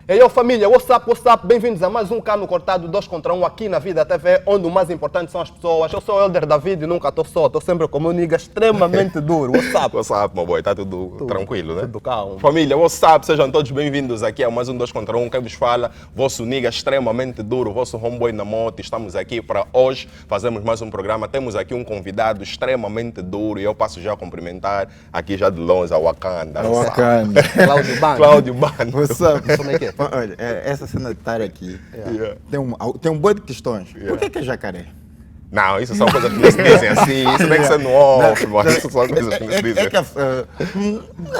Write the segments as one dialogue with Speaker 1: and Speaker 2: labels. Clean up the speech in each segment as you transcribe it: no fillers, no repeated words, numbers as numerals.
Speaker 1: E aí, família, what's up? Bem-vindos a mais um Cano Cortado 2 contra 1 aqui na Vida TV, onde o mais importante são as pessoas. Eu sou o Elder David e nunca estou só, estou sempre como um nigga extremamente duro.
Speaker 2: What's up, meu boy? Tá tudo tranquilo, né?
Speaker 1: Tudo calmo.
Speaker 2: Família, what's up? Sejam todos bem-vindos aqui a mais um 2 contra 1. Quem vos fala, vosso nigga extremamente duro, vosso homeboy na moto. Estamos aqui para hoje fazermos mais um programa. Temos aqui um convidado extremamente duro e eu passo já a cumprimentar aqui já de longe a Wakanda.
Speaker 3: Wakanda.
Speaker 1: Cláudio Bando.
Speaker 3: What's up?
Speaker 1: Como é que é?
Speaker 3: Olha, essa cena de estar aqui
Speaker 2: Yeah.
Speaker 3: tem um boi de questões. Por que é jacaré?
Speaker 2: Não, isso são coisas que não se dizem assim, isso tem que ser no off, mano. Isso são coisas que não se dizem.
Speaker 3: É que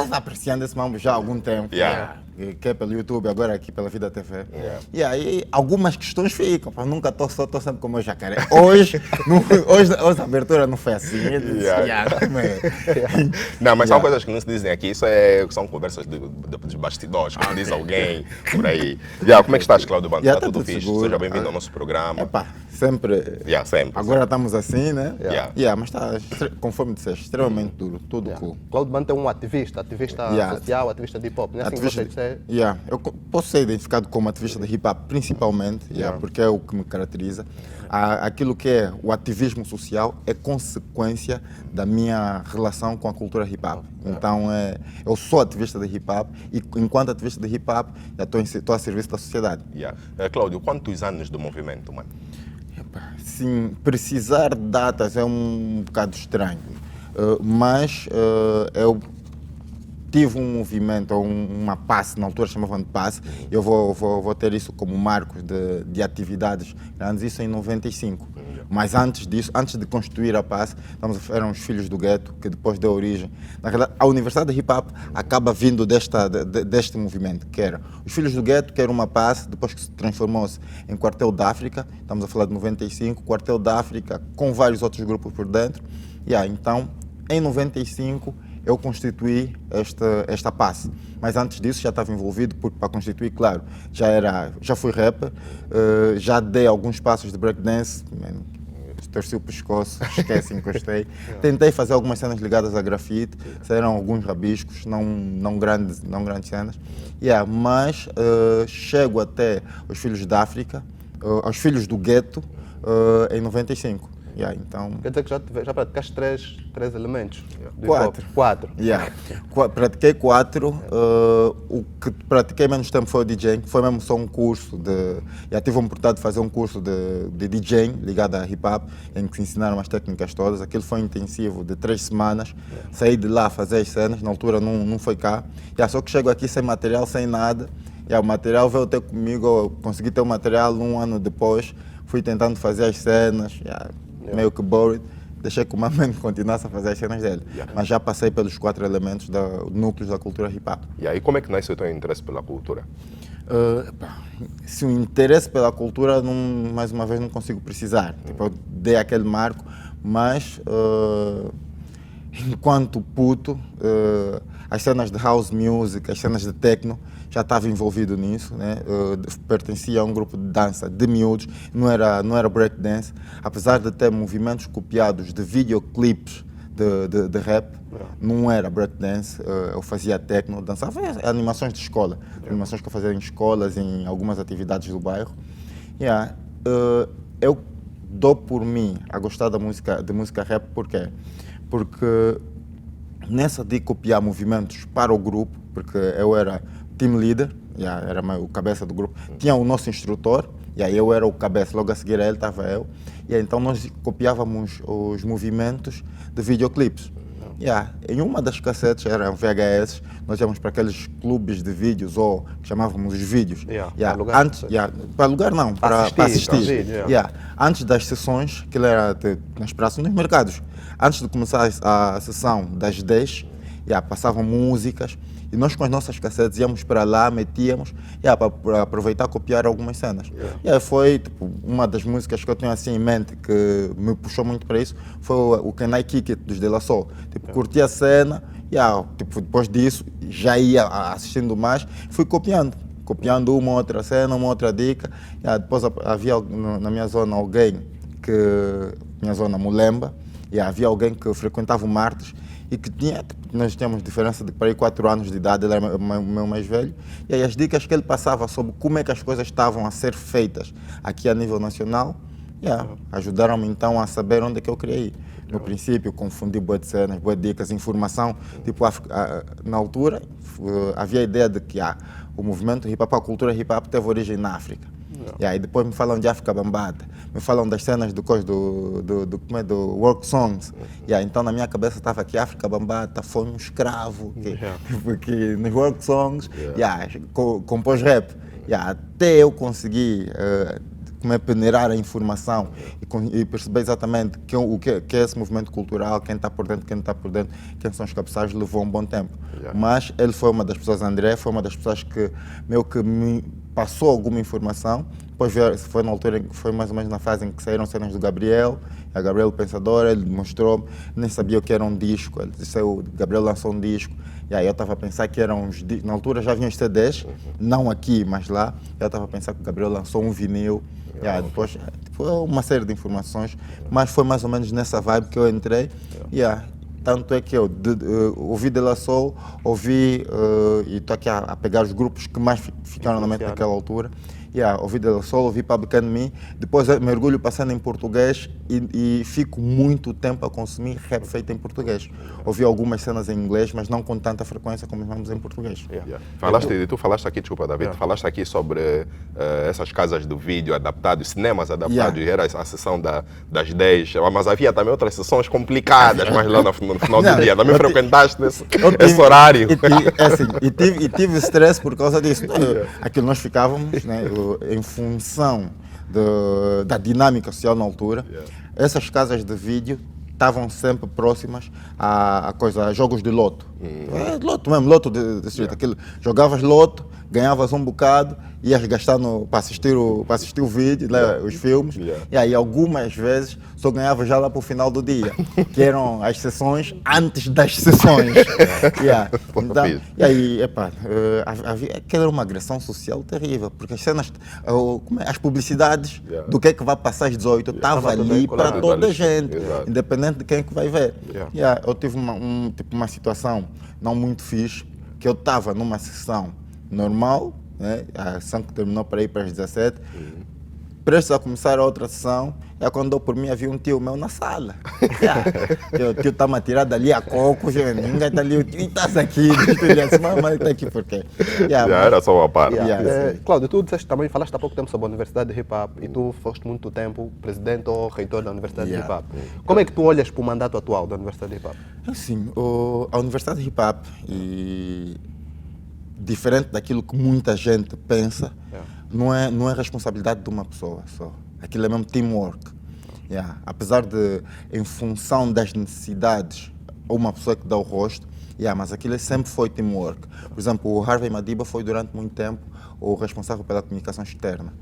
Speaker 3: está apreciando esse mambo já há algum tempo.
Speaker 2: Yeah.
Speaker 3: Que é pelo YouTube, agora aqui pela Vida TV. E aí algumas questões ficam, pá, nunca estou só, estou sempre como o jacaré. Hoje a abertura não foi assim.
Speaker 2: Não, mas são coisas que não se dizem aqui, são conversas dos bastidores, como diz alguém por aí. Como é que estás, Cláudio Bando? Está tudo fixe?
Speaker 3: seguro.
Speaker 2: Seja bem-vindo ao nosso programa.
Speaker 3: Epá, sempre.
Speaker 2: Sempre.
Speaker 3: Agora estamos assim, né?
Speaker 2: Yeah.
Speaker 3: Mas está, conforme disseste, extremamente duro, tudo cool.
Speaker 1: Cláudio Bando é um ativista social, ativista de hip-hop, não é assim que você disser?
Speaker 3: Eu posso ser identificado como ativista de hip-hop, principalmente, porque é o que me caracteriza. Aquilo que é o ativismo social é consequência da minha relação com a cultura hip-hop. Então, eu sou ativista de hip-hop e, enquanto ativista de hip-hop, já estou a serviço da sociedade.
Speaker 2: Cláudio, quantos anos do movimento, mano?
Speaker 3: Sim, precisar de datas é um bocado estranho, mas eu tive um movimento, uma passe, na altura chamavam de passe, eu vou ter isso como marco de atividades grandes, isso em 95. Mas antes disso, antes de constituir a passe, eram os Filhos do Gueto, que depois deu origem. Na realidade, a Universidade de Hip Hop acaba vindo deste movimento, que era os Filhos do Gueto, que era uma passe, depois que se transformou-se em Quartel da África, estamos a falar de 95, Quartel da África com vários outros grupos por dentro. Então, em 95, eu constituí esta passe. Mas antes disso já estava envolvido, porque para constituir, claro, já fui rapper, já dei alguns passos de breakdance, torci o pescoço, esquece, encostei. Tentei fazer algumas cenas ligadas a grafite, saíram alguns rabiscos, não grandes cenas. Mas chego até os Filhos da África, aos Filhos do Gueto, em 95. Então,
Speaker 1: quer dizer que já praticaste três elementos?
Speaker 3: Quatro. Pratiquei 4. O que pratiquei menos tempo foi o DJing. Foi mesmo só um curso Já tive a oportunidade de fazer um curso de DJing ligado a hip hop, em que se ensinaram as técnicas todas. Aquilo foi intensivo de 3 semanas. Saí de lá a fazer as cenas. Na altura não foi cá. Só que chego aqui sem material, sem nada. O material veio ter comigo. Eu consegui ter o material 1 ano depois. Fui tentando fazer as cenas. Meio que bored, deixei que o Mamen continuasse a fazer as cenas dele. Mas já passei pelos 4 elementos núcleos da cultura hip-hop.
Speaker 2: E como é que nasce o teu interesse pela cultura?
Speaker 3: Se o interesse pela cultura, mais uma vez, não consigo precisar. Eu dei aquele marco, mas enquanto puto, as cenas de house music, as cenas de techno, já estava envolvido nisso, né? Pertencia a um grupo de dança de miúdos, não era breakdance, apesar de ter movimentos copiados de videoclipes de rap, não era breakdance, eu fazia techno, dançava animações de escola, animações que eu fazia em escolas, em algumas atividades do bairro. Eu dou por mim a gostar de música rap, por quê? Porque nessa de copiar movimentos para o grupo, porque eu era team leader, era o cabeça do grupo, tinha o nosso instrutor, e aí eu era o cabeça, logo a seguir a ele estava eu, e então nós copiávamos os movimentos de videoclipes. Em uma das cassetes, eram VHS, nós íamos para aqueles clubes de vídeos, ou que chamávamos os vídeos. Para alugar não, para assistir. Antes das sessões, aquilo era nas praças, nos mercados. Antes de começar a sessão das 10, passavam músicas, e nós com as nossas cassetes íamos para lá, metíamos, para aproveitar e copiar algumas cenas. Foi uma das músicas que eu tenho assim em mente, que me puxou muito para isso, foi o Can I Kick It, dos De La Soul. Curti a cena, depois disso já ia assistindo mais, fui copiando uma outra cena, uma outra dica. Depois havia na minha zona alguém minha zona Mulemba, havia alguém que frequentava o Martes, e que tinha, nós tínhamos diferença de para aí 4 anos de idade, ele era o meu mais velho, e aí as dicas que ele passava sobre como é que as coisas estavam a ser feitas aqui a nível nacional, ajudaram-me então a saber onde é que eu queria ir. No princípio, confundi boas cenas, boas dicas, informação, tipo, na altura havia a ideia de que o movimento hip-hop, a cultura hip-hop teve origem na África. E aí depois me falam de África Bambata, me falam das cenas do work songs. Então na minha cabeça estava que África Bambata foi um escravo que nos work songs compôs rap. Até eu conseguir peneirar a informação e perceber exatamente o que é esse movimento cultural, quem está por dentro, quem são os cabeçalhos, levou um bom tempo. Mas ele foi uma das pessoas, André, foi uma das pessoas que meio que me passou alguma informação. Depois foi na altura, foi mais ou menos na fase em que saíram cenas do Gabriel, a Gabriel Pensador, ele mostrou, nem sabia o que era um disco, ele disse, o Gabriel lançou um disco, e aí eu estava a pensar que eram uns discos, na altura já vinham os CDs, não aqui, mas lá, eu estava a pensar que o Gabriel lançou um vinil, depois foi uma série de informações, mas foi mais ou menos nessa vibe que eu entrei, tanto é que eu ouvi De La Soul, ouvi, e estou aqui a pegar os grupos que mais ficaram na mente naquela altura, ouvi De La Soul, ouvi Public Enemy, depois mergulho passando em português e fico muito tempo a consumir rap feito em português. Ouvi algumas cenas em inglês, mas não com tanta frequência como vamos em português.
Speaker 2: Tu falaste aqui, desculpa David, falaste aqui sobre essas casas do vídeo adaptados, cinemas adaptados, era a sessão das 10, mas havia também outras sessões complicadas, mas lá no final do dia, também frequentaste esse horário.
Speaker 3: E tive stress por causa disso. Aquilo nós ficávamos, né, em função da dinâmica social na altura, essas casas de vídeo estavam sempre próximas a jogos de loto. Loto mesmo, loto de street. Aquilo, jogavas loto, ganhavas um bocado, ias gastar para assistir o vídeo, né, os filmes, e aí algumas vezes só ganhava já lá para o final do dia, que eram as sessões antes das sessões. Então, e aí, aquela era uma agressão social terrível, porque as cenas, as publicidades do que é que vai passar às 18, estava ali para toda a gente, independente de quem é que vai ver. Eu tive uma situação não muito fixe, que eu estava numa sessão normal, né? A sessão que terminou para ir para as 17, prestes a começar a outra sessão, quando eu por mim havia um tio meu na sala. O tio está-me a tirar dali a coco, ninguém está ali, o tio estás aqui, mas está aqui por quê?
Speaker 2: Era só uma parte.
Speaker 1: Cláudio, tu disseste também, falaste há pouco tempo sobre a Universidade de Hip Hop e tu foste muito tempo presidente ou reitor da Universidade de Hip Hop. Como é que tu olhas para o mandato atual da Universidade de Hip Hop?
Speaker 3: Assim, a Universidade de Hip Hop, diferente daquilo que muita gente pensa, não é responsabilidade de uma pessoa só. Aquilo é mesmo teamwork. Apesar de, em função das necessidades, uma pessoa que dá o rosto, mas aquilo sempre foi teamwork. Por exemplo, o Harvey Madiba foi durante muito tempo o responsável pela comunicação externa.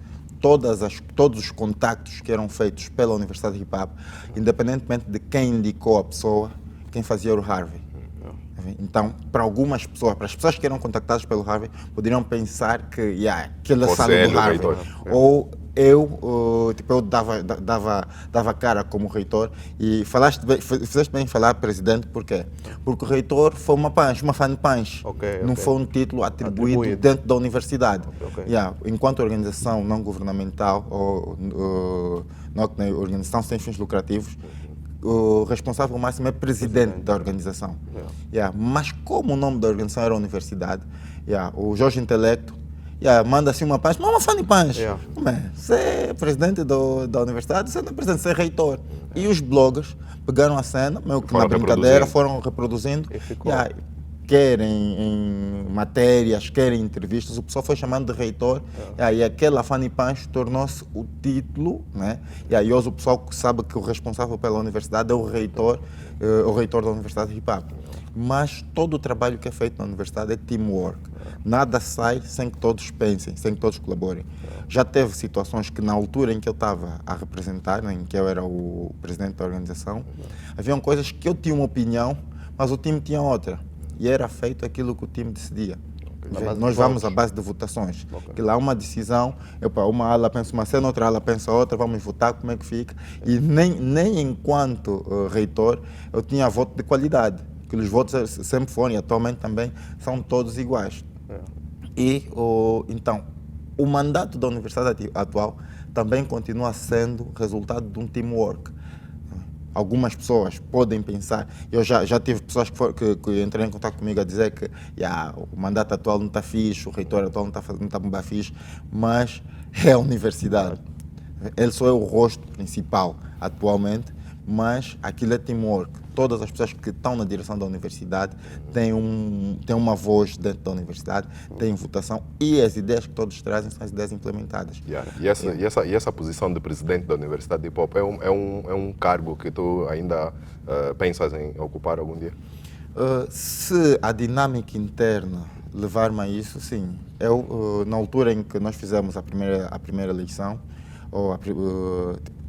Speaker 3: Todos os contactos que eram feitos pela Universidade de Hip Hop, independentemente de quem indicou a pessoa, quem fazia era o Harvey. Então, para algumas pessoas, para as pessoas que eram contactadas pelo Harvey, poderiam pensar que aquela sala do Harvey. Ou eu dava cara como reitor, e fizeste bem em falar presidente, por quê? Porque o reitor foi uma fan punch, não foi um título atribuído dentro da universidade. Enquanto organização não governamental, ou organização sem fins lucrativos, o responsável máximo é presidente da organização. Mas como o nome da organização era a universidade, o Jorge Intelecto manda assim uma punch, mas uma fan punch. Você é presidente da universidade, você não é presidente, você é reitor. E os bloggers pegaram a cena, meio que na brincadeira, foram reproduzindo. Querem em matérias, querem em entrevistas, o pessoal foi chamando de reitor, e aquela Fanny Punch tornou-se o título, né? E aí hoje o pessoal sabe que o responsável pela universidade é o reitor da Universidade de Hip Hop. Mas todo o trabalho que é feito na universidade é teamwork. Nada sai sem que todos pensem, sem que todos colaborem. Já teve situações que na altura em que eu estava a representar, em que eu era o presidente da organização, haviam coisas que eu tinha uma opinião, mas o time tinha outra. E era feito aquilo que o time decidia. Nós vamos à base de votações. Que lá uma decisão, uma ala pensa uma cena, outra ala pensa outra, vamos votar, como é que fica. E nem enquanto reitor eu tinha voto de qualidade. que os votos sempre foram e atualmente também são todos iguais. E então, o mandato da universidade atual também continua sendo resultado de um teamwork. Algumas pessoas podem pensar, eu já tive pessoas que entraram em contato comigo a dizer que o mandato atual não está fixe, o reitor atual não está muito fixe, mas é a universidade. Ele só é o rosto principal atualmente, mas aquilo é teamwork. Todas as pessoas que estão na direção da universidade têm uma voz dentro da universidade, têm votação e as ideias que todos trazem são as ideias implementadas.
Speaker 2: E essa posição de presidente da Universidade de Hip-Hop é um cargo que tu ainda pensas em ocupar algum dia?
Speaker 3: Se a dinâmica interna levar-me a isso, sim. Eu, na altura em que nós fizemos a primeira eleição,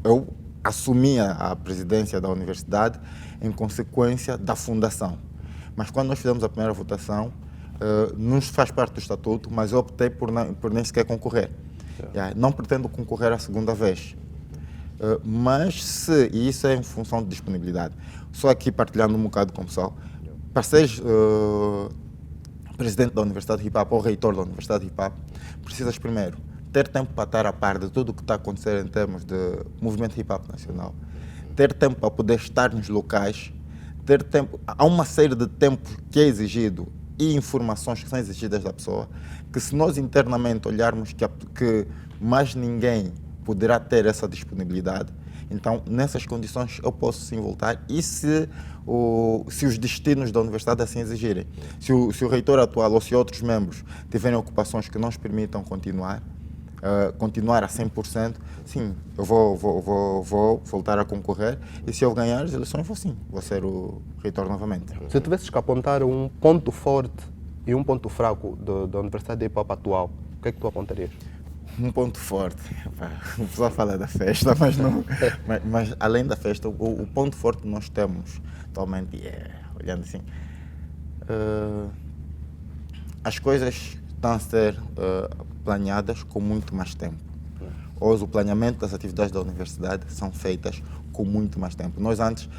Speaker 3: eu assumi a presidência da universidade em consequência da fundação. Mas quando nós fizemos a primeira votação, não faz parte do estatuto, mas eu optei por nem sequer concorrer. Não pretendo concorrer a segunda vez. E isso é em função de disponibilidade. Só aqui partilhando um bocado com o pessoal, para ser presidente da Universidade de Hip-Hop ou reitor da Universidade de Hip-Hop, precisas primeiro ter tempo para estar a par de tudo o que está a acontecer em termos de movimento hip-hop nacional, ter tempo para poder estar nos locais, ter tempo, há uma série de tempos que é exigido e informações que são exigidas da pessoa, que se nós internamente olharmos que mais ninguém poderá ter essa disponibilidade, então nessas condições eu posso sim voltar e se os destinos da universidade assim exigirem. Se o reitor atual ou se outros membros tiverem ocupações que não nos permitam continuar a 100%, sim, eu vou voltar a concorrer e se eu ganhar as eleições, vou ser o reitor novamente.
Speaker 1: Se tivesses que apontar um ponto forte e um ponto fraco da Universidade de Hip-Hop atual, o que é que tu apontarias?
Speaker 3: Um ponto forte, o pessoal fala da festa, mas, não, mas além da festa, o ponto forte que nós temos atualmente olhando assim, as coisas estão a ser planeadas com muito mais tempo. Hoje o planeamento das atividades da universidade são feitas com muito mais tempo. Nós antes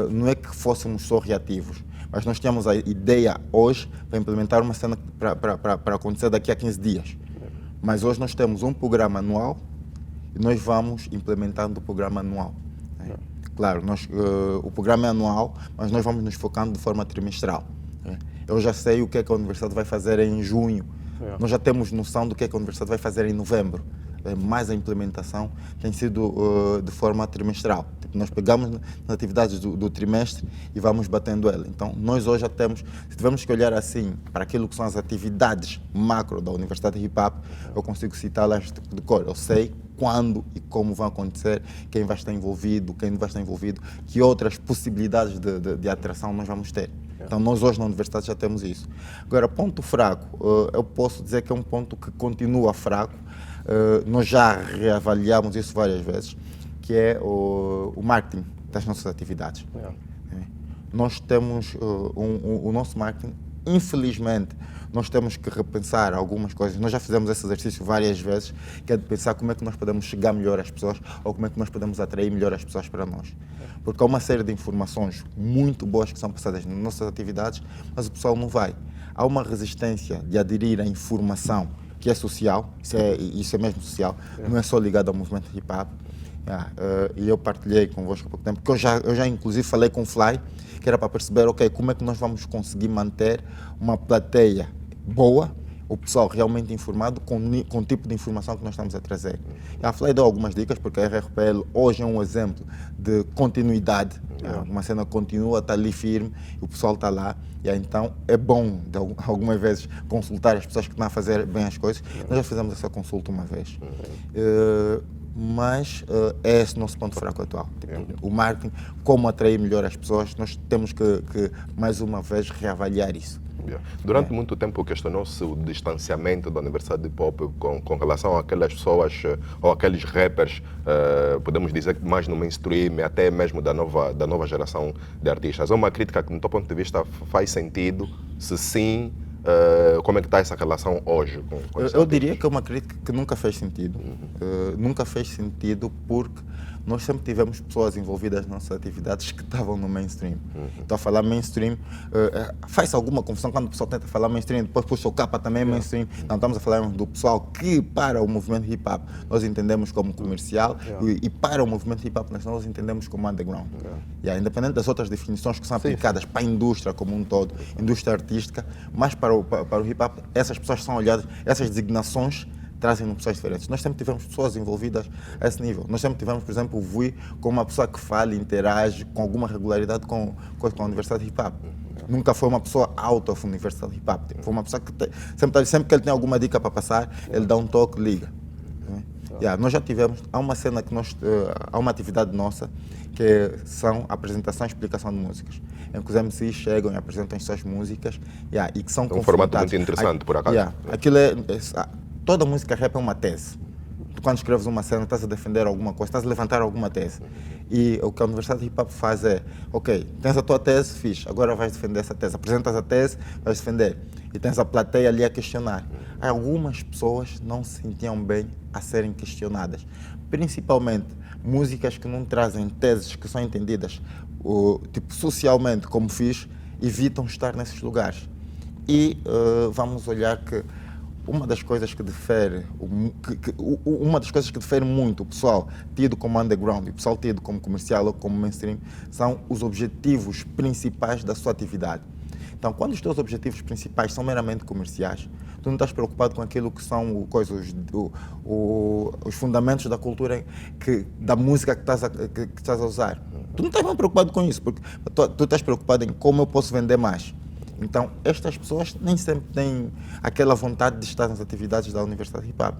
Speaker 3: não é que fôssemos só reativos, mas nós tínhamos a ideia hoje para implementar uma cena para acontecer daqui a 15 dias. Mas hoje nós temos um programa anual e nós vamos implementando o programa anual. Claro, o programa é anual, mas nós vamos nos focando de forma trimestral. Eu já sei o que é que a universidade vai fazer em junho. Nós já temos noção do que é que a universidade vai fazer em novembro. Mas a implementação tem sido de forma trimestral. Nós pegamos nas atividades do trimestre e vamos batendo ela. Então, nós hoje já temos, se tivermos que olhar assim para aquilo que são as atividades macro da Universidade de Hip-Hop, eu consigo citá-las de cor. Eu sei quando e como vão acontecer, quem vai estar envolvido, quem não vai estar envolvido, que outras possibilidades de atração nós vamos ter. Então, nós hoje na universidade já temos isso. Agora, ponto fraco, eu posso dizer que é um ponto que continua fraco. Nós já reavaliamos isso várias vezes, que é o marketing das nossas atividades. Nós temos o nosso marketing, infelizmente, nós temos que repensar algumas coisas. Nós já fizemos esse exercício várias vezes, que é de pensar como é que nós podemos chegar melhor às pessoas ou como é que nós podemos atrair melhor as pessoas para nós. Porque há uma série de informações muito boas que são passadas nas nossas atividades, mas o pessoal não vai. Há uma resistência de aderir à informação que é social, isso é mesmo social, não é só ligado ao movimento hip-hop. E eu partilhei convosco há pouco tempo, porque eu já inclusive falei com o Fly, que era para perceber, como é que nós vamos conseguir manter uma plateia boa, o pessoal realmente informado com o tipo de informação que nós estamos a trazer. A Fly deu algumas dicas, porque a RRPL hoje é um exemplo de continuidade, uma cena continua, está ali firme, o pessoal está lá, então é bom de algumas vezes consultar as pessoas que estão a fazer bem as coisas. Nós já fizemos essa consulta uma vez. Mas é esse o nosso ponto fraco atual. O marketing, como atrair melhor as pessoas, nós temos que mais uma vez reavaliar isso.
Speaker 2: Durante muito tempo questionou-se o distanciamento da Universidade de Hip-Hop com relação àquelas pessoas ou aqueles rappers, podemos dizer que mais no mainstream, até mesmo da nova geração de artistas. É uma crítica que, do teu ponto de vista, faz sentido? Se sim, como é que está essa relação hoje?
Speaker 3: Eu diria que é uma crítica que nunca fez sentido. Nunca fez sentido porque nós sempre tivemos pessoas envolvidas nas nossas atividades que estavam no mainstream. Então, a falar mainstream, faz alguma confusão quando o pessoal tenta falar mainstream, depois puxa o capa também é mainstream. Não, estamos a falar do pessoal que, para o movimento hip-hop, nós entendemos como comercial e para o movimento hip-hop nós entendemos como underground. Independente das outras definições que são aplicadas para a indústria como um todo, indústria artística, mas para o hip-hop, essas pessoas são olhadas, essas designações trazem pessoas diferentes. Nós sempre tivemos pessoas envolvidas a esse nível. Nós sempre tivemos, por exemplo, o Vui como uma pessoa que fala e interage com alguma regularidade com a Universidade de Hip Hop. Nunca foi uma pessoa out of Universidade de Hip Hop. Foi uma pessoa que sempre que ele tem alguma dica para passar, ele dá um toque, liga. Nós já tivemos, há uma cena que há uma atividade nossa que são apresentação e explicação de músicas, em que os MCs chegam e apresentam as suas músicas e que são
Speaker 2: um formato muito interessante, por acaso.
Speaker 3: Aquilo toda música rap é uma tese. Tu, quando escreves uma cena, estás a defender alguma coisa, estás a levantar alguma tese. E o que a Universidade de Hip Hop faz é, ok, tens a tua tese, fixe, agora vais defender essa tese. Apresentas a tese, vais defender. E tens a plateia ali a questionar. Algumas pessoas não se sentiam bem a serem questionadas. Principalmente músicas que não trazem teses que são entendidas tipo, socialmente como fixe, evitam estar nesses lugares. E vamos olhar que uma das coisas que difere muito o pessoal tido como underground e o pessoal tido como comercial ou como mainstream são os objetivos principais da sua atividade. Então, quando os teus objetivos principais são meramente comerciais, tu não estás preocupado com aquilo que são os fundamentos da cultura, da música que estás a usar. Tu não estás mais preocupado com isso, porque tu estás preocupado em como eu posso vender mais. Então, estas pessoas nem sempre têm aquela vontade de estar nas atividades da Universidade de Hip Hop.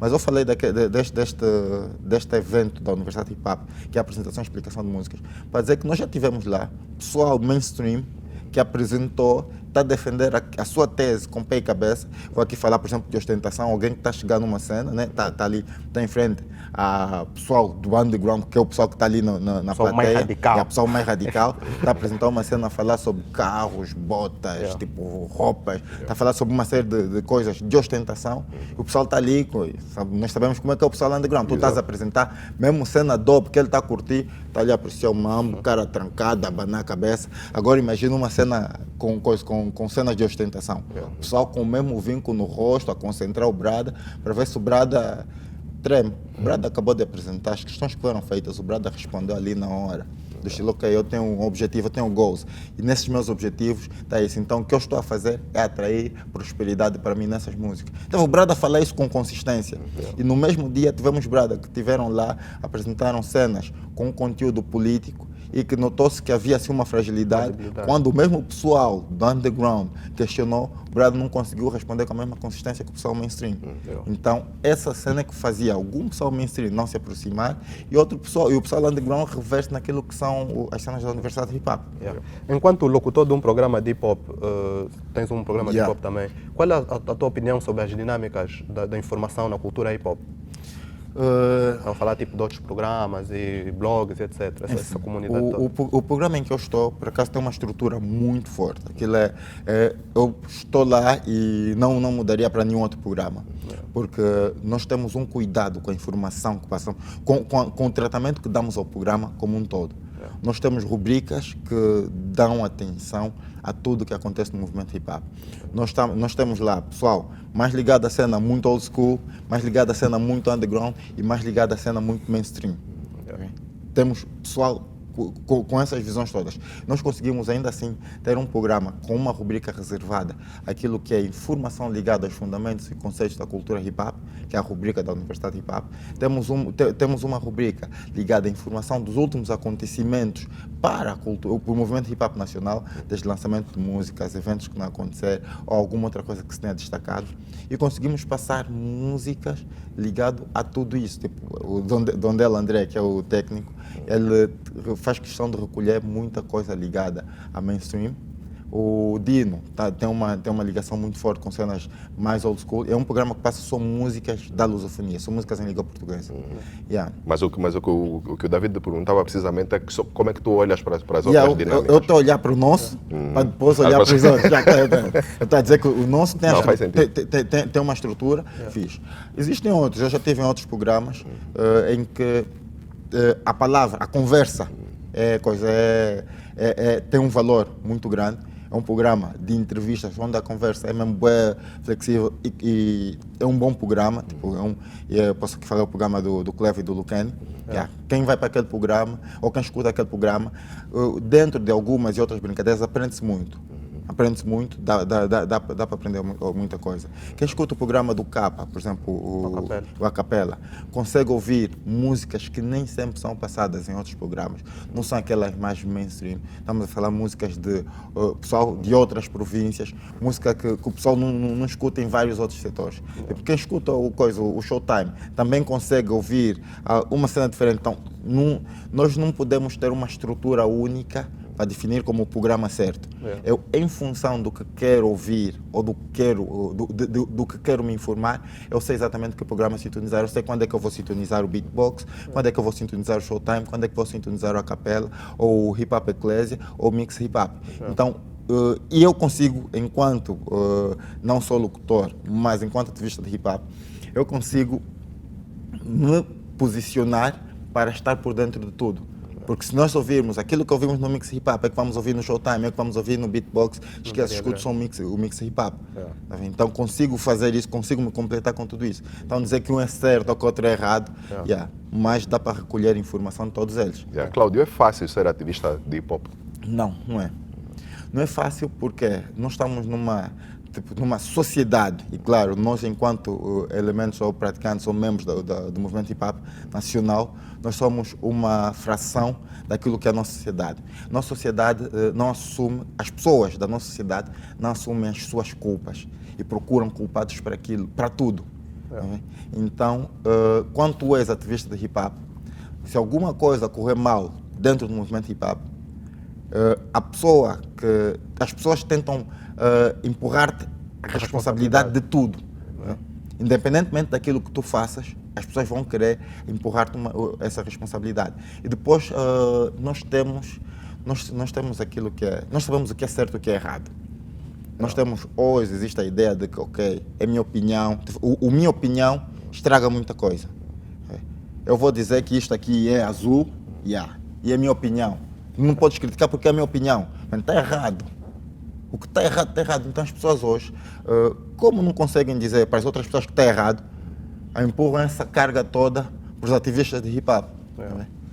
Speaker 3: Mas eu falei deste evento da Universidade de Hip Hop, que é a apresentação e explicação de músicas, para dizer que nós já tivemos lá pessoal mainstream que apresentou, está a defender a sua tese com pé e cabeça. Vou aqui falar, por exemplo, de ostentação, alguém que está chegando numa cena, né? Tá ali, está em frente a pessoal do underground, que é o pessoal que está ali na plateia.
Speaker 1: Mais radical.
Speaker 3: É o pessoal mais radical. Está a apresentar uma cena a falar sobre carros, botas, tipo roupas, está a falar sobre uma série de coisas de ostentação. O pessoal está ali, nós sabemos como é que é o pessoal underground. Tu estás a apresentar, mesmo cena dope que ele está a curtir, está ali a apreciar o mambo, cara trancado, a abanar a cabeça. Agora imagina uma cena com cenas de ostentação. O pessoal com o mesmo vinco no rosto, a concentrar o Brada, para ver se o Brada treme. O Brada acabou de apresentar as questões que foram feitas, o Brada respondeu ali na hora. Do estilo, ok, eu tenho um objetivo, eu tenho goals. E nesses meus objetivos está isso. Então o que eu estou a fazer é atrair prosperidade para mim nessas músicas. Então o Brada fala isso com consistência. E no mesmo dia tivemos Brada que tiveram lá, apresentaram cenas com conteúdo político, e que notou-se que havia assim uma fragilidade. Quando o mesmo pessoal do underground questionou, o Brad não conseguiu responder com a mesma consistência que o pessoal mainstream. Então, essa cena que fazia algum pessoal mainstream não se aproximar e o pessoal underground reveste naquilo que são as cenas da Universidade de Hip Hop.
Speaker 1: Enquanto locutor de um programa de hip hop, tens um programa de hip hop também, qual é a tua opinião sobre as dinâmicas da informação na cultura hip hop? Vamos falar tipo de outros programas e blogs, etc. Essa comunidade toda.
Speaker 3: O programa em que eu estou, por acaso, tem uma estrutura muito forte. Aquilo eu estou lá e não mudaria para nenhum outro programa. Porque nós temos um cuidado com a informação que passamos, com o tratamento que damos ao programa como um todo. Nós temos rubricas que dão atenção a tudo que acontece no movimento hip-hop. Nós temos lá pessoal mais ligado à cena muito old school, mais ligado à cena muito underground e mais ligado à cena muito mainstream. Temos pessoal com essas visões todas. Nós conseguimos ainda assim ter um programa com uma rubrica reservada àquilo que é informação ligada aos fundamentos e conceitos da cultura hip-hop, que é a rubrica da Universidade de Hip Hop. Temos uma rubrica ligada à informação dos últimos acontecimentos para a cultura, o movimento hip-hop nacional, desde lançamento de músicas, eventos que não acontecer ou alguma outra coisa que se tenha destacado. E conseguimos passar músicas ligado a tudo isso. Tipo, o Dondel André, que é o técnico, ele faz questão de recolher muita coisa ligada a mainstream. O Dino tem uma ligação muito forte com cenas mais old school. É um programa que passa só músicas da lusofonia, só músicas em língua portuguesa.
Speaker 2: Mas o que o David perguntava precisamente é como é que tu olhas para as outras dinâmicas?
Speaker 3: Eu estou a olhar para o nosso, para depois olhar para os outros. Eu estou a dizer que o nosso tem uma estrutura fixe. Existem outros, eu já tive em outros programas em que a palavra, a conversa, tem um valor muito grande. É um programa de entrevistas onde a conversa é mesmo bem flexível e é um bom programa. Tipo, posso aqui falar o programa do Cleve e do Lucane. Quem vai para aquele programa ou quem escuta aquele programa, dentro de algumas e outras brincadeiras, aprende-se muito. Aprende-se muito, dá para aprender muita coisa. Quem escuta o programa do Capa, por exemplo, o Acapela, consegue ouvir músicas que nem sempre são passadas em outros programas. Não são aquelas mais mainstream. Estamos a falar músicas de pessoal de outras províncias, música que o pessoal não escuta em vários outros setores. Quem escuta o Showtime também consegue ouvir uma cena diferente. Então, nós não podemos ter uma estrutura única para definir como o programa certo. Eu, em função do que quero ouvir ou do que quero me informar, eu sei exatamente que programa sintonizar. Eu sei quando é que eu vou sintonizar o Beatbox, quando é que eu vou sintonizar o Showtime, quando é que vou sintonizar o Acapella, ou o Hip Hop Eclésia, ou o Mix Hip Hop. Então, e eu consigo, enquanto não sou locutor, mas enquanto ativista de hip hop, eu consigo me posicionar para estar por dentro de tudo. Porque se nós ouvirmos aquilo que ouvimos no Mix Hip Hop, é que vamos ouvir no Showtime, é que vamos ouvir no Beatbox, esquece, escuto só o Mix Hip Hop. Então consigo fazer isso, consigo me completar com tudo isso. Então dizer que um é certo ou que o outro é errado, mas dá para recolher informação de todos eles.
Speaker 2: Cláudio, é fácil ser ativista de hip hop?
Speaker 3: Não, não é. Não é fácil porque nós estamos numa sociedade, e claro, nós enquanto elementos ou praticantes ou membros do movimento hip hop nacional, nós somos uma fração daquilo que é a nossa sociedade. Nossa sociedade não assume, as pessoas da nossa sociedade não assumem as suas culpas e procuram culpados para aquilo, para tudo. Então, quando tu és ativista de hip hop, se alguma coisa correr mal dentro do movimento hip hop, as pessoas tentam empurrar-te a responsabilidade de tudo. Independentemente daquilo que tu faças, as pessoas vão querer empurrar-te essa responsabilidade. E depois nós temos aquilo que é, nós sabemos o que é certo e o que é errado. Nós temos, hoje existe a ideia de que, ok, é minha opinião, minha opinião estraga muita coisa. Eu vou dizer que isto aqui é azul, e é minha opinião. Não podes criticar porque é a minha opinião, mas está errado. O que está errado, está errado. Então as pessoas hoje, como não conseguem dizer para as outras pessoas que está errado, empurram essa carga toda para os ativistas de hip hop.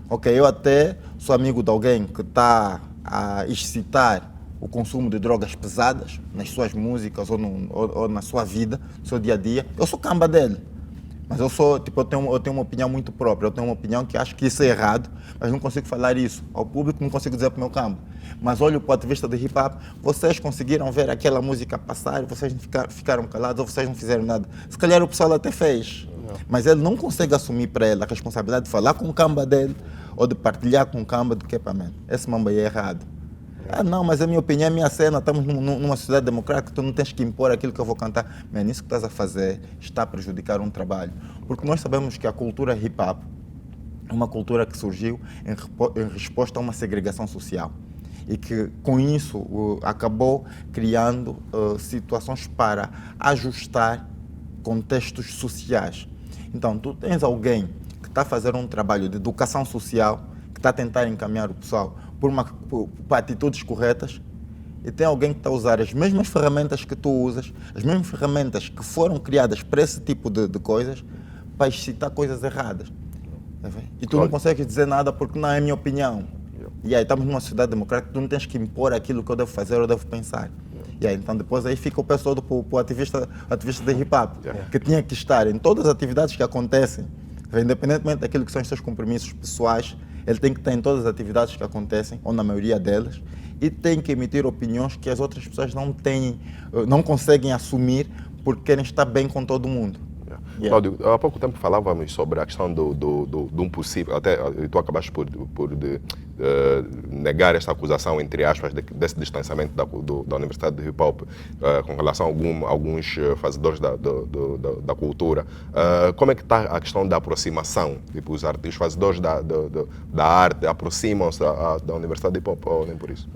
Speaker 3: Ok, eu até sou amigo de alguém que está a excitar o consumo de drogas pesadas nas suas músicas ou na sua vida, no seu dia a dia. Eu sou camba dele. Mas eu tenho uma opinião muito própria. Eu tenho uma opinião que acho que isso é errado, mas não consigo falar isso ao público, não consigo dizer para o meu campo. Mas olho para o ativista de hip hop, vocês conseguiram ver aquela música passar, vocês ficaram calados ou vocês não fizeram nada. Se calhar o pessoal até fez, mas ele não consegue assumir para ele a responsabilidade de falar com o camba dele ou de partilhar com o camba do que é para mim. Esse mamba aí é errado. Não, mas a minha opinião, a minha cena, estamos numa sociedade democrática, tu não tens que impor aquilo que eu vou cantar. Mas isso que estás a fazer está a prejudicar um trabalho. Porque nós sabemos que a cultura hip hop é uma cultura que surgiu em resposta a uma segregação social. E que com isso acabou criando situações para ajustar contextos sociais. Então, tu tens alguém que está a fazer um trabalho de educação social, que está a tentar encaminhar o pessoal para atitudes corretas, e tem alguém que está a usar as mesmas ferramentas que tu usas, as mesmas ferramentas que foram criadas para esse tipo de coisas, para excitar coisas erradas. E tu não consegues dizer nada porque não é a minha opinião. E aí estamos numa sociedade democrática, tu não tens que impor aquilo que eu devo fazer ou devo pensar. E aí, então depois aí fica o pessoal para o ativista de hip hop, que tinha que estar em todas as atividades que acontecem, independentemente daquilo que são os seus compromissos pessoais, ele tem que estar em todas as atividades que acontecem, ou na maioria delas, e tem que emitir opiniões que as outras pessoas não conseguem assumir porque querem estar bem com todo mundo.
Speaker 2: Cláudio, há pouco tempo falávamos sobre a questão de um possível, até tu acabaste por negar esta acusação, entre aspas, desse distanciamento da Universidade de Hip Hop com relação a alguns fazedores da cultura. Como é que está a questão da aproximação? Tipo, os fazedores da arte aproximam-se da Universidade de Hip Hop ou nem por isso?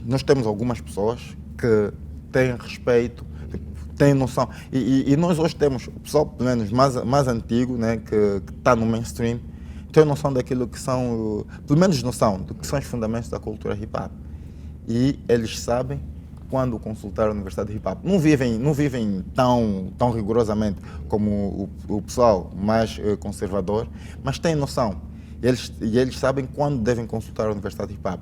Speaker 3: Nós temos algumas pessoas que têm respeito, têm noção. E nós hoje temos o pessoal, pelo menos mais antigo, né, que está no mainstream, ter noção daquilo que são, pelo menos noção do que são os fundamentos da cultura hip-hop. E eles sabem quando consultar a Universidade de Hip Hop. Não vivem tão rigorosamente como o pessoal mais conservador, mas têm noção. E eles sabem quando devem consultar a Universidade de Hip Hop.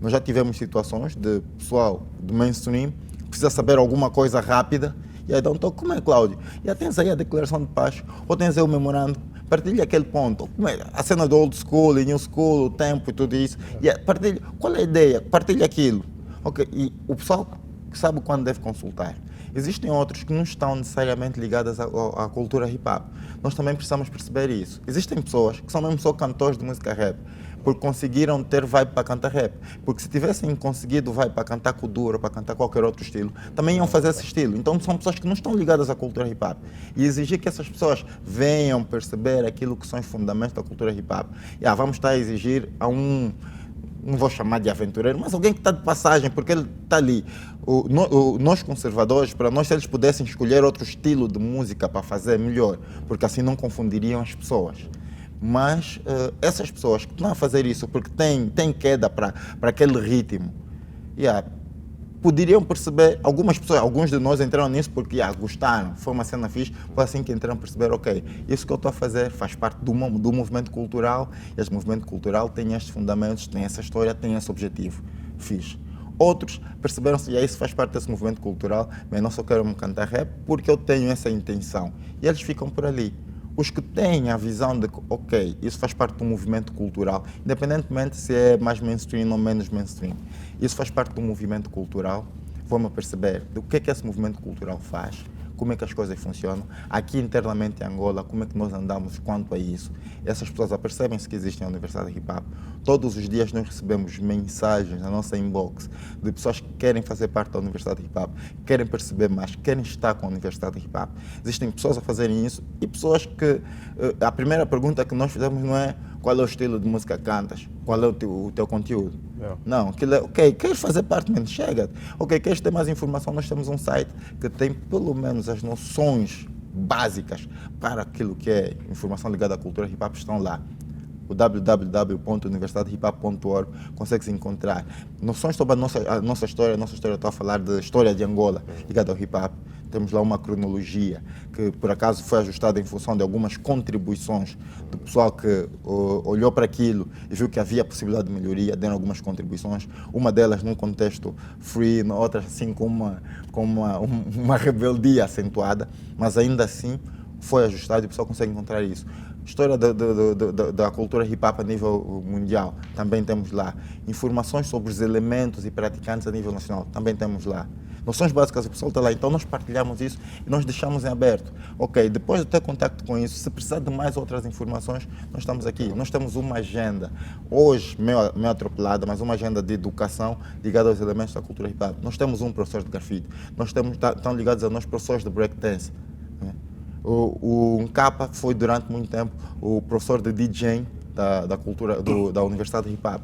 Speaker 3: Nós já tivemos situações de pessoal do mainstream que precisa saber alguma coisa rápida, e aí dá um toque, como é, Cláudio? E aí tens aí a declaração de paz, ou tens aí o memorando, partilha aquele ponto, a cena do old school e new school, o tempo e tudo isso, e partilha, qual é a ideia? Partilha aquilo. Okay. E o pessoal sabe quando deve consultar. Existem outros que não estão necessariamente ligadas à cultura hip-hop. Nós também precisamos perceber isso. Existem pessoas que são mesmo só cantores de música rap, porque conseguiram ter vibe para cantar rap. Porque se tivessem conseguido vibe para cantar kuduro, para cantar qualquer outro estilo, também iam fazer esse estilo. Então são pessoas que não estão ligadas à cultura hip-hop. E exigir que essas pessoas venham perceber aquilo que são os fundamentos da cultura hip-hop. Vamos estar a exigir a não vou chamar de aventureiro, mas alguém que está de passagem, porque ele está ali. Nós conservadores, para nós, se eles pudessem escolher outro estilo de música para fazer melhor, porque assim não confundiriam as pessoas. Mas essas pessoas que estão a fazer isso porque têm queda para aquele ritmo, poderiam perceber, algumas pessoas, alguns de nós entraram nisso porque gostaram, foi uma cena fixe, foi assim que entraram a perceber, ok, isso que eu estou a fazer faz parte do movimento cultural, e este movimento cultural tem estes fundamentos, tem essa história, tem esse objetivo, fixe. Outros perceberam-se, isso faz parte desse movimento cultural, mas não só quero me cantar rap porque eu tenho essa intenção, e eles ficam por ali. Os que têm a visão de que, ok, isso faz parte do movimento cultural, independentemente se é mais mainstream ou menos mainstream, isso faz parte do movimento cultural, vão-me perceber do que é que esse movimento cultural faz, como é que as coisas funcionam, aqui internamente em Angola, como é que nós andamos quanto a isso. Essas pessoas apercebem-se que existe a Universidade de Hip Hop. Todos os dias nós recebemos mensagens na nossa inbox de pessoas que querem fazer parte da Universidade de Hip Hop, querem perceber mais, querem estar com a Universidade de Hip Hop. Existem pessoas a fazerem isso e pessoas que a primeira pergunta que nós fizemos não é qual é o estilo de música que cantas, qual é o teu conteúdo. Não, aquilo é, ok, queres fazer parte, mano, chega. Ok, queres ter mais informação, nós temos um site que tem pelo menos as noções básicas para aquilo que é informação ligada à cultura hip-hop, estão lá. O www.universidadehiphop.org consegue-se encontrar noções sobre a nossa história. A nossa história está a falar da história de Angola ligada ao hip-hop. Temos lá uma cronologia que, por acaso, foi ajustada em função de algumas contribuições do pessoal que olhou para aquilo e viu que havia possibilidade de melhoria, deram algumas contribuições. Uma delas num contexto free, outras assim com uma rebeldia acentuada, mas ainda assim foi ajustado e o pessoal consegue encontrar isso. História da cultura hip-hop a nível mundial, também temos lá. Informações sobre os elementos e praticantes a nível nacional, também temos lá. Noções básicas, o pessoal está lá, então nós partilhamos isso e nós deixamos em aberto. Ok, depois de ter contato com isso, se precisar de mais outras informações, nós estamos aqui. Nós temos uma agenda, hoje meio atropelada, mas uma agenda de educação ligada aos elementos da cultura hip-hop. Nós temos um professor de grafite, estão ligados a nós professores de breakdance. O Nkapa foi durante muito tempo o professor de DJ da cultura da Universidade de Hip Hop.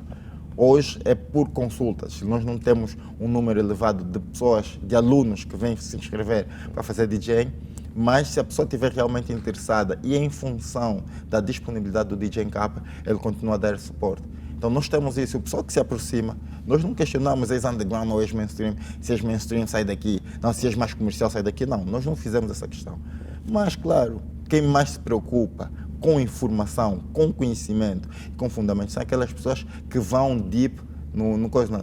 Speaker 3: Hoje é por consultas, nós não temos um número elevado de pessoas, de alunos que vêm se inscrever para fazer DJ, mas se a pessoa estiver realmente interessada e em função da disponibilidade do DJ Nkapa, ele continua a dar esse suporte. Então nós temos isso, o pessoal que se aproxima, nós não questionamos se é underground ou é mainstream, se és mainstream sai daqui, não, se és mais comercial sai daqui, não, nós não fizemos essa questão. Mas claro, quem mais se preocupa com informação, com conhecimento e com fundamentos são aquelas pessoas que vão deep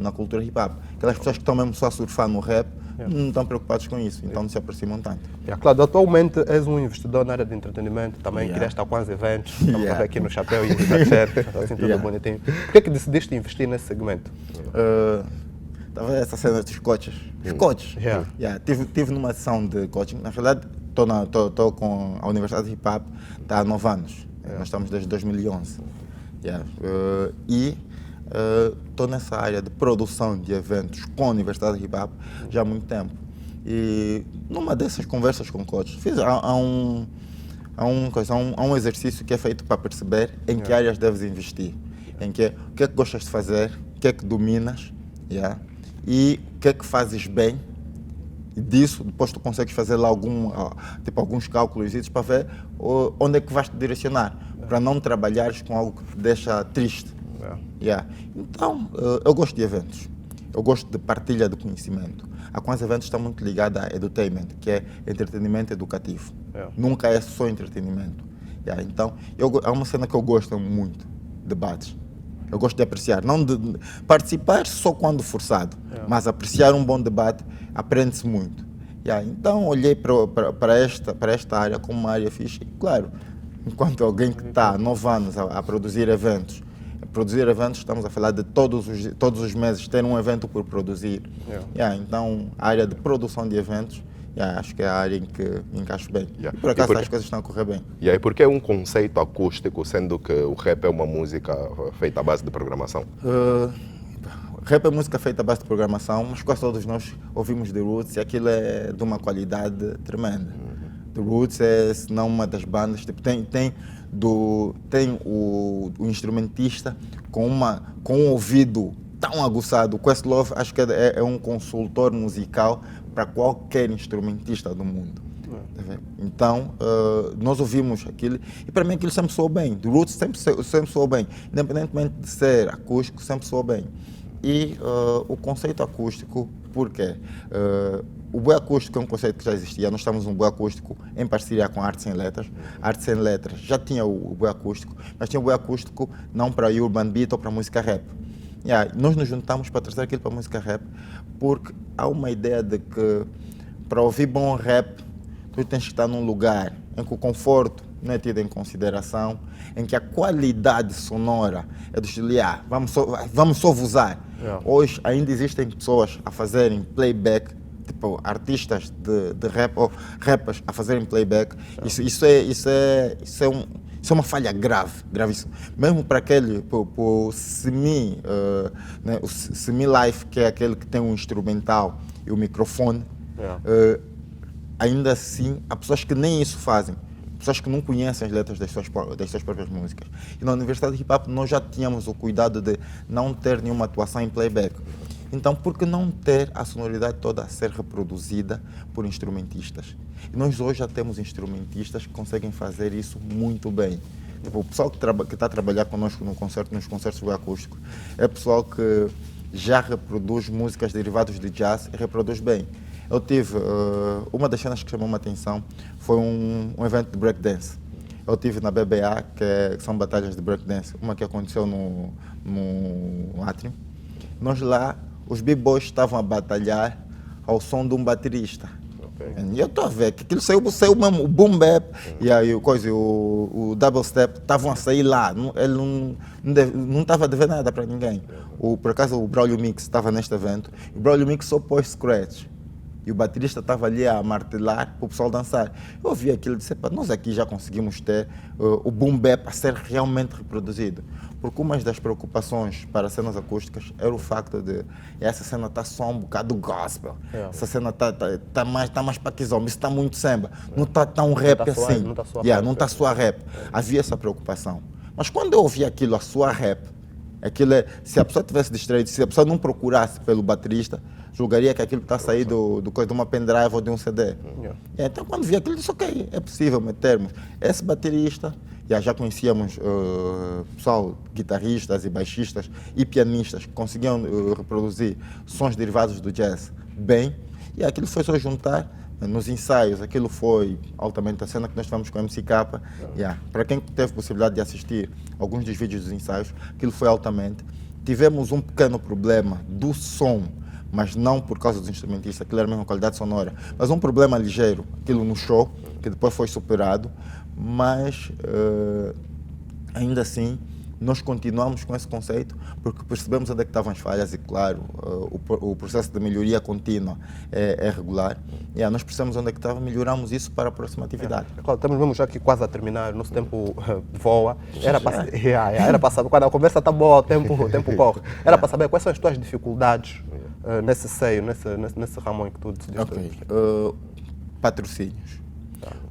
Speaker 3: na cultura hip-hop. Aquelas pessoas que estão mesmo só a surfar no rap, não estão preocupados com isso, então não se aproximam tanto.
Speaker 1: Claro, atualmente és um investidor na área de entretenimento, também querias estar com os eventos, estamos a ver aqui no chapéu e assim tudo bonitinho. Por que decidiste investir nesse segmento?
Speaker 3: Estava essa cena dos coaches. Os coaches. Tive numa sessão de coaching, na realidade estou com a Universidade de Hip Hop há 9 anos, nós estamos desde 2011. Estou nessa área de produção de eventos com a Universidade de Hip Hop já há muito tempo. E numa dessas conversas com coaches, há um exercício que é feito para perceber em que áreas deves investir, o que é que gostas de fazer, o que é que dominas, e o que é que fazes bem. E disso, depois tu consegues fazer lá alguns cálculos para ver onde é que vais te direcionar. para não trabalhares com algo que te deixa triste.
Speaker 1: Yeah.
Speaker 3: Então, eu gosto de eventos, eu gosto de partilha de conhecimento. A Kwanzaa Eventos está muito ligada a edutainment, que é entretenimento educativo. Nunca é só entretenimento. Então, é uma cena que eu gosto muito, debates. Eu gosto de apreciar, não de participar só quando forçado, mas apreciar um bom debate, aprende-se muito. Então, olhei para esta área como uma área fixe. E, claro, enquanto alguém que está há 9 anos a produzir eventos, estamos a falar de todos os meses ter um evento por produzir. Então, a área de produção de eventos, acho que é a área em que me encaixo bem. E por acaso as coisas estão a correr bem.
Speaker 2: E aí, por que um conceito acústico, sendo que o rap é uma música feita à base de programação?
Speaker 3: Rap é música feita à base de programação, mas quase todos nós ouvimos The Roots e aquilo é de uma qualidade tremenda. The Roots é, se não uma das bandas, tipo, tem o instrumentista com um ouvido tão aguçado. O Questlove acho que é um consultor musical para qualquer instrumentista do mundo. Então, nós ouvimos aquilo e para mim aquilo sempre soou bem. The Roots sempre soou bem, independentemente de ser acústico, sempre soou bem. E o conceito acústico, por quê? O boi acústico é um conceito que já existia. Nós estamos um boi acústico em parceria com a Artes Sem Letras. A Artes Sem Letras já tinha o boi acústico, mas tinha o boi acústico não para urban beat ou para música rap. Nós nos juntamos para trazer aquilo para a música rap, porque há uma ideia de que para ouvir bom rap, tu tens que estar num lugar em que o conforto não é tido em consideração, em que a qualidade sonora é do estilo, vamos só usar. Hoje ainda existem pessoas a fazerem playback, tipo artistas de rap ou rappers a fazerem playback. Isso é uma falha gravíssima. Mesmo para aquele, o semi-life, que é aquele que tem um instrumental e o microfone, ainda assim, há pessoas que nem isso fazem. Pessoas que não conhecem as letras das suas próprias músicas. E na Universidade de Hip Hop nós já tínhamos o cuidado de não ter nenhuma atuação em playback. Então, por que não ter a sonoridade toda a ser reproduzida por instrumentistas? E nós hoje já temos instrumentistas que conseguem fazer isso muito bem. O pessoal que está a trabalhar conosco nos concertos do acústico, é pessoal que já reproduz músicas derivadas de jazz e reproduz bem. Eu tive, uma das cenas que chamou uma atenção foi um evento de breakdance. Eu tive na BBA, que são batalhas de breakdance, uma que aconteceu no Atrium. Nós lá, os b-boys estavam a batalhar ao som de um baterista. E eu estou a ver que aquilo saiu mesmo, o boom bap e aí o double step estavam a sair lá. Ele não estava a dever nada para ninguém. Por acaso o Braulio Mix estava neste evento, e o Braulio Mix só pôs scratch. E o baterista estava ali a martelar para o pessoal dançar. Eu ouvi aquilo e disse, nós aqui já conseguimos ter o boom bap a ser realmente reproduzido. Porque uma das preocupações para cenas acústicas era o facto de essa cena está só um bocado gospel. Essa cena tá mais para kizomba, isso está muito samba. Não está tão rap assim. Não está só rap. Havia essa preocupação. Mas quando eu ouvi aquilo, a sua rap, se a pessoa tivesse distraído, se a pessoa não procurasse pelo baterista, julgaria que aquilo está saído de uma pendrive ou de um CD. Então, quando vi aquilo, disse, ok, é possível metermos esse baterista. Já conhecíamos pessoal, guitarristas e baixistas e pianistas que conseguiam reproduzir sons derivados do jazz bem. E aquilo foi só juntar nos ensaios. Aquilo foi altamente a cena que nós tivemos com a MCK. Para quem teve possibilidade de assistir alguns dos vídeos dos ensaios, aquilo foi altamente. Tivemos um pequeno problema do som, mas não por causa dos instrumentistas, aquilo era a mesma qualidade sonora, mas um problema ligeiro, aquilo no show, que depois foi superado, mas ainda assim nós continuamos com esse conceito porque percebemos onde é que estavam as falhas e, claro, o processo de melhoria contínua é regular. Nós percebemos onde é que estava, melhoramos isso para a próxima atividade.
Speaker 1: Claro, estamos mesmo já aqui quase a terminar, o nosso tempo voa. Era para saber, quando a conversa está boa, o tempo corre. Era para saber quais são as tuas dificuldades nesse seio, nesse ramo em que tu decidiste.
Speaker 3: Patrocínios.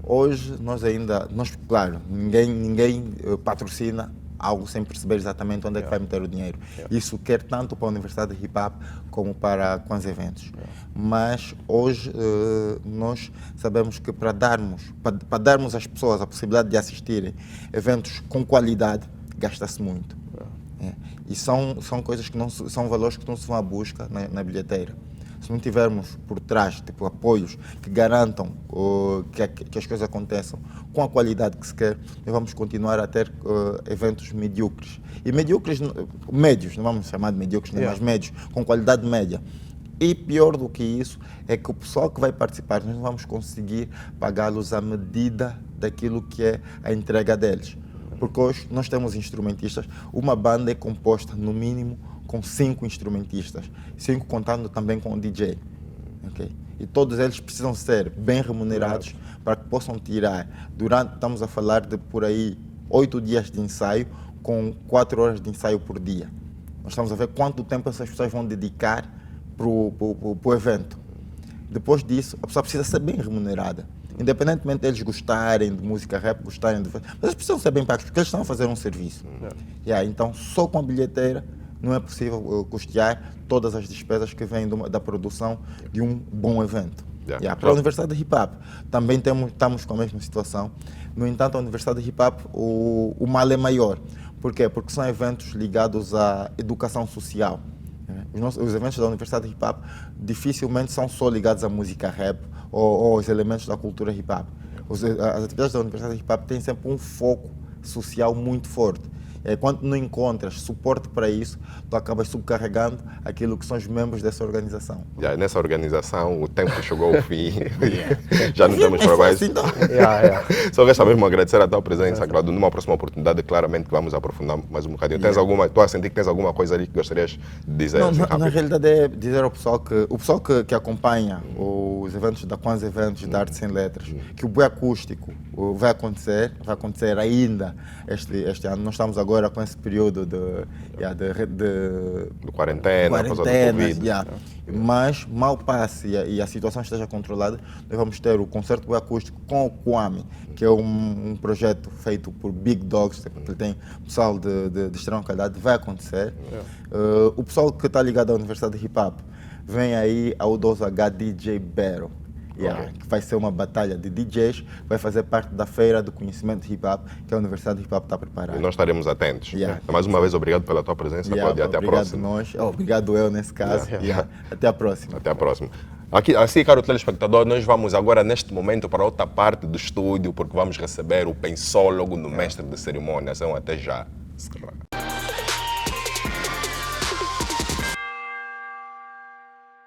Speaker 3: Hoje claro, ninguém patrocina algo sem perceber exatamente onde é que vai meter o dinheiro. Isso quer tanto para a Universidade de Hip Hop como para com os eventos. Mas hoje nós sabemos que para darmos às pessoas a possibilidade de assistirem eventos com qualidade, gasta-se muito. E são coisas que são valores que não se vão à busca na bilheteira. Se não tivermos por trás tipo, apoios que garantam que as coisas aconteçam com a qualidade que se quer, nós vamos continuar a ter eventos medíocres. E medíocres, médios, não vamos chamar de medíocres, mas médios, com qualidade média. E pior do que isso é que o pessoal que vai participar, nós não vamos conseguir pagá-los à medida daquilo que é a entrega deles. Porque hoje nós temos instrumentistas, uma banda é composta no mínimo com 5 instrumentistas, 5 contando também com o DJ. Okay? E todos eles precisam ser bem remunerados para que possam tirar, estamos a falar de por aí 8 dias de ensaio com 4 horas de ensaio por dia. Nós estamos a ver quanto tempo essas pessoas vão dedicar para o evento. Depois disso, a pessoa precisa ser bem remunerada. Independentemente deles gostarem de música rap, mas eles precisam ser bem pagos, porque eles estão a fazer um serviço. Então, só com a bilheteira não é possível custear todas as despesas que vêm da produção de um bom evento. Para a Universidade de Hip Hop, também estamos com a mesma situação. No entanto, a Universidade de Hip Hop, o mal é maior. Por quê? Porque são eventos ligados à educação social. Os eventos da Universidade de Hip Hop dificilmente são só ligados à música rap ou aos elementos da cultura hip hop. As atividades da Universidade de Hip Hop têm sempre um foco social muito forte. Quando não encontras suporte para isso, tu acabas subcarregando aquilo que são os membros dessa organização.
Speaker 2: Nessa organização, o tempo chegou ao fim. Já não temos para mais.
Speaker 3: Então.
Speaker 2: Só resta mesmo agradecer a tua presença, Claudio. Numa próxima oportunidade, claramente, vamos aprofundar mais um bocadinho. Tu a sentir que tens alguma coisa ali que gostarias de dizer?
Speaker 3: Não, na realidade é dizer ao pessoal que acompanha os eventos da Kwanzaa Eventos da Artes Sem Letras, que o Boi Acústico vai acontecer ainda este ano. Nós estamos agora com esse período de
Speaker 2: quarentena, por causa do Covid.
Speaker 3: Mas mal passe e a situação esteja controlada, nós vamos ter o concerto Boi Acústico com o Kwame, que é um projeto feito por Big Dogs, que tem pessoal de extrema qualidade, vai acontecer. O pessoal que está ligado à Universidade de Hip Hop, vem aí a U12H DJ Battle. Que vai ser uma batalha de DJs, vai fazer parte da feira do conhecimento de hip hop que a Universidade de Hip Hop está preparada.
Speaker 2: E nós estaremos atentos. Mais uma vez, obrigado pela tua presença, Claudio. Até a próxima.
Speaker 3: Obrigado eu nesse caso. Até a próxima.
Speaker 2: Até a próxima. Assim, caro telespectador, nós vamos agora, neste momento, para outra parte do estúdio, porque vamos receber o pensólogo no mestre de cerimônias. Então, até já.